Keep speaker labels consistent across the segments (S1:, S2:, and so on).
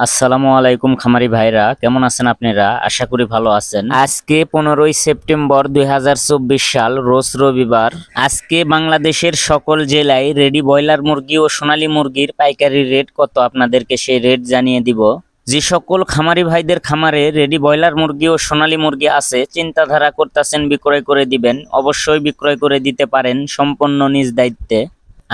S1: আসসালামু আলাইকুম খামারি ভাইরা, কেমন আছেন আপনারা? আশা করি ভালো আছেন। আজকে 15ই সেপ্টেম্বর 2024 সাল, রোজ রবিবার। আজকে বাংলাদেশের সকল জেলায় রেডি ব্রয়লার মুরগি ও সোনালী মুরগির পাইকারি রেট কত আপনাদেরকে সেই রেট জানিয়ে দিব। যে সকল খামারি ভাইদের খামারে রেডি ব্রয়লার মুরগি ও সোনালী মুরগি আছে, চিন্তাধারা করতেছেন বিক্রয় করে দিবেন, অবশ্যই বিক্রয় করে দিতে পারেন সম্পূর্ণ নিজ দায়িত্বে।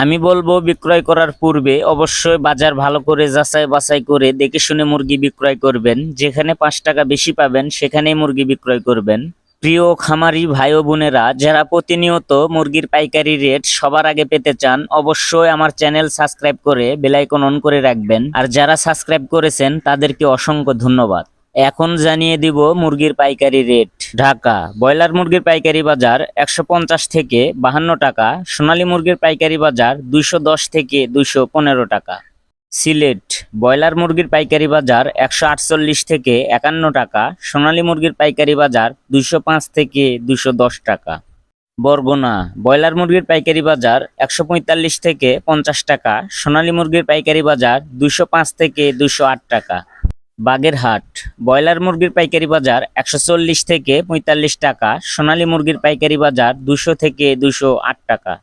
S1: আমি বলবো বিক্রয় করার পূর্বে অবশ্যই বাজার ভালো করে যাচাই বাছাই করে দেখে শুনে মুরগি বিক্রয় করবেন। যেখানে 5 টাকা বেশি পাবেন সেখানেই মুরগি বিক্রয় করবেন। প্রিয় খামারি ভাই ও বোনেরা, যারা প্রতিনিয়ত মুরগির পাইকারি রেট সবার আগে পেতে চান, অবশ্যই আমার চ্যানেল সাবস্ক্রাইব করে বেল আইকন অন করে রাখবেন। আর যারা সাবস্ক্রাইব করেছেন তাদেরকে অসংখ্য ধন্যবাদ। এখন জানিয়ে দিব মুরগির পাইকারি রেট। ঢাকা ব্রয়লার মুরগির পাইকারি বাজার 150 থেকে 52 টাকা, সোনালী মুরগির পাইকারি বাজার 210 থেকে 215 টাকা। সিলেট ব্রয়লার মুরগির পাইকারি বাজার 148 থেকে 51 টাকা, সোনালী মুরগির পাইকারি বাজার 205 থেকে 210 টাকা। বরগুনা ব্রয়লার মুরগির পাইকারি বাজার 145 থেকে 50 টাকা, সোনালী মুরগির পাইকারি বাজার 205 থেকে 208 টাকা। বাগেরহাট ব্রয়লার মুরগির পাইকারি বাজার 140 থেকে 45 টাকা, সোনালী মুরগির পাইকারি বাজার 200 থেকে 208 টাকা।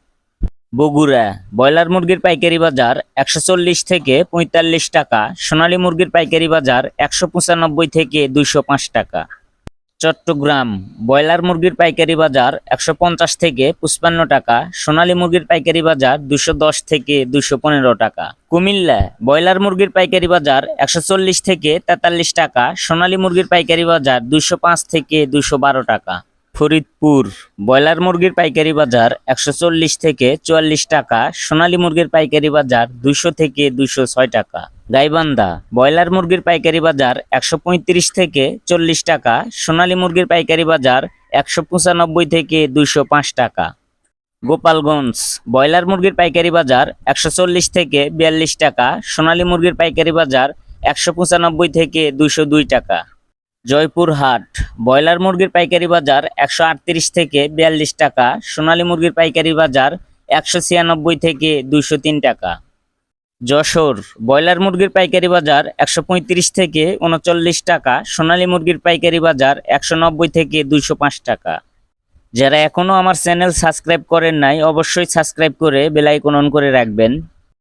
S1: বগুড়া ব্রয়লার মুরগির পাইকারি বাজার 140 থেকে 45 টাকা, সোনালী মুরগির পাইকারি বাজার 195 থেকে 205 টাকা। চট্টগ্রাম ব্রয়লার মুরগির পাইকারি বাজার 150 থেকে 55 টাকা, সোনালী মুরগির পাইকারি বাজার 210 থেকে 215 টাকা। কুমিল্লা ব্রয়লার মুরগির পাইকারি বাজার 140 থেকে 43 টাকা, সোনালী মুরগির পাইকারি বাজার 205 থেকে 212 টাকা। ফরিদপুর ব্রয়লার মুরগির পাইকারি বাজার 140 থেকে 44 টাকা, সোনালী মুরগির পাইকারি বাজার 200 থেকে 206 টাকা। গাইবান্ধা ব্রয়লার মুরগির পাইকারি বাজার 135 থেকে 40 টাকা, সোনালী মুরগির পাইকারি বাজার 195 থেকে 205 টাকা। গোপালগঞ্জ ব্রয়লার মুরগির পাইকারি বাজার 140 থেকে 42 টাকা, সোনালী মুরগির পাইকারি বাজার 195 থেকে 202 টাকা। জয়পুরহাট ব্রয়লার মুরগির পাইকারি বাজার 138 থেকে 42 টাকা, সোনালী মুরগির পাইকারি বাজার 196 থেকে 203 টাকা। যশোর ব্রয়লার মুরগির পাইকারি বাজার 135 থেকে 39 টাকা, সোনালী মুরগির পাইকারি বাজার 190 থেকে 205 টাকা। যারা এখনো আমার চ্যানেল সাবস্ক্রাইব করেন নাই, অবশ্যই সাবস্ক্রাইব করে বেল আইকন অন করে রাখবেন।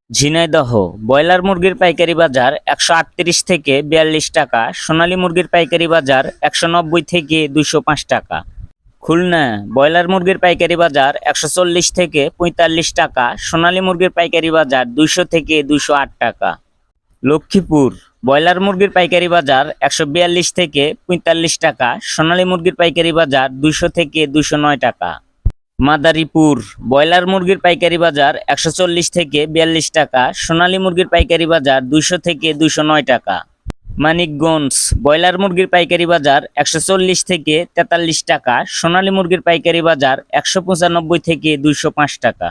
S1: ঝিনাইদহ ব্রয়লার মুরগির পাইকারি বাজার 138 থেকে 42 টাকা, সোনালী মুরগির পাইকারি বাজার 190 থেকে 205 টাকা। খুলনা ব্রয়লার মুরগির পাইকারি বাজার 140 থেকে 45 টাকা, সোনালী মুরগির পাইকারি বাজার 200 থেকে 208 টাকা। লক্ষ্মীপুর ব্রয়লার মুরগির পাইকারি বাজার 142 থেকে 45 টাকা, সোনালী মুরগির পাইকারি বাজার 200 থেকে 209 টাকা। মাদারীপুর ব্রয়লার মুরগির পাইকারি বাজার 140 থেকে 42 টাকা, সোনালী মুরগির পাইকারি বাজার 200 থেকে 209 টাকা। মানিকগঞ্জ ব্রয়লার মুরগির পাইকারি বাজার 140 থেকে 43 টাকা, সোনালী মুরগির পাইকারি বাজার 195 থেকে 205 টাকা।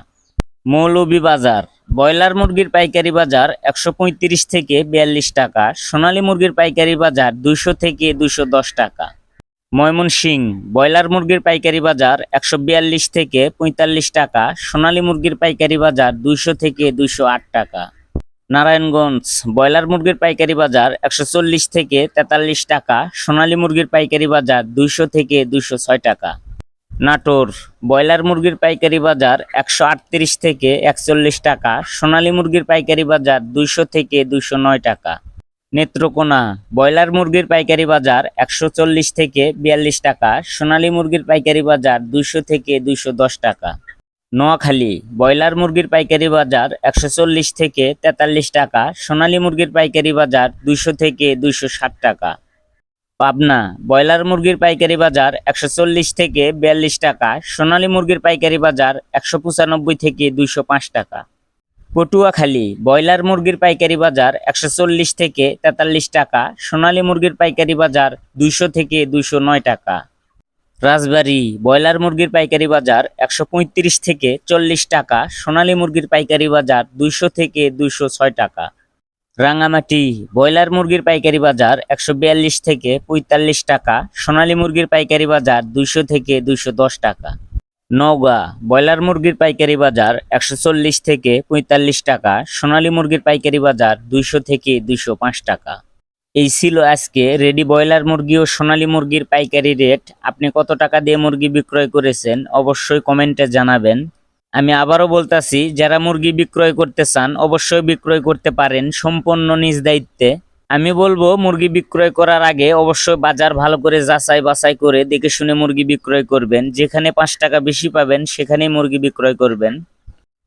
S1: মৌলভীবাজার ব্রয়লার মুরগির পাইকারি বাজার 135 থেকে 42 টাকা, সোনালী মুরগির পাইকারি বাজার 200 থেকে 210 টাকা। ময়মনসিংহ ব্রয়লার মুরগির পাইকারি বাজার 142 থেকে 45 টাকা, সোনালী মুরগির পাইকারি বাজার 200 থেকে 208 টাকা। নারায়ণগঞ্জ ব্রয়লার মুরগির পাইকারি বাজার 140 থেকে 43 টাকা, সোনালী মুরগির পাইকারি বাজার 200 থেকে 206 টাকা। নাটোর ব্রয়লার মুরগির পাইকারি বাজার 138 থেকে 41 টাকা, সোনালী মুরগির পাইকারি বাজার 200 থেকে 209 টাকা। নেত্রকোনা ব্রয়লার মুরগির পাইকারি বাজার 140 থেকে 42 টাকা, সোনালী মুরগির পাইকারি বাজার 200 থেকে 210 টাকা। নোয়াখালী ব্রয়লার মুরগির পাইকারি বাজার 140 থেকে 43 টাকা, সোনালী মুরগির পাইকারি বাজার 200 থেকে 260 টাকা। পাবনা ব্রয়লার মুরগির পাইকারি বাজার 140 থেকে 42 টাকা, সোনালী মুরগির পাইকারি বাজার 195 থেকে 205 টাকা। পটুয়াখালী ব্রয়লার মুরগির পাইকারি বাজার 140 থেকে 43 টাকা, সোনালী মুরগির পাইকারি বাজার 200 থেকে 209 টাকা। রাজবাড়ী ব্রয়লার মুরগির পাইকারি বাজার 135 থেকে 40 টাকা, সোনালী মুরগির পাইকারি বাজার 200 থেকে 206 টাকা। রাঙামাটি ব্রয়লার মুরগির পাইকারি বাজার 142 থেকে 45 টাকা, সোনালী মুরগির পাইকারি বাজার 200 থেকে 210 টাকা। নওগাঁ ব্রয়লার মুরগির পাইকারি বাজার 140 থেকে 45 টাকা, সোনালী মুরগির পাইকারি বাজার 200 থেকে 205 টাকা। এই ছিল আজকে রেডি ব্রয়লার মুরগি ও সোনালী মুরগির পাইকারি রেট। আপনি কত টাকা দিয়ে মুরগি বিক্রয় করেছেন অবশ্যই কমেন্টে জানাবেন। আমি আবারও বলতাছি, যারা মুরগি বিক্রয় করতে চান অবশ্যই বিক্রয় করতে পারেন সম্পূর্ণ নিজ দায়িত্বে। আমি বলবো মুরগি বিক্রয় করার আগে অবশ্যই বাজার ভালো করে যাচাই বাছাই করে দেখে শুনে মুরগি বিক্রয় করবেন। যেখানে 5 টাকা বেশি পাবেন সেখানেই মুরগি বিক্রয় করবেন।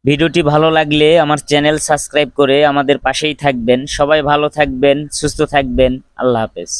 S1: ভিডিওটি ভালো লাগলে আমার চ্যানেল সাবস্ক্রাইব করে আমাদের পাশেই থাকবেন। সবাই ভালো থাকবেন, সুস্থ থাকবেন। আল্লাহ হাফেজ।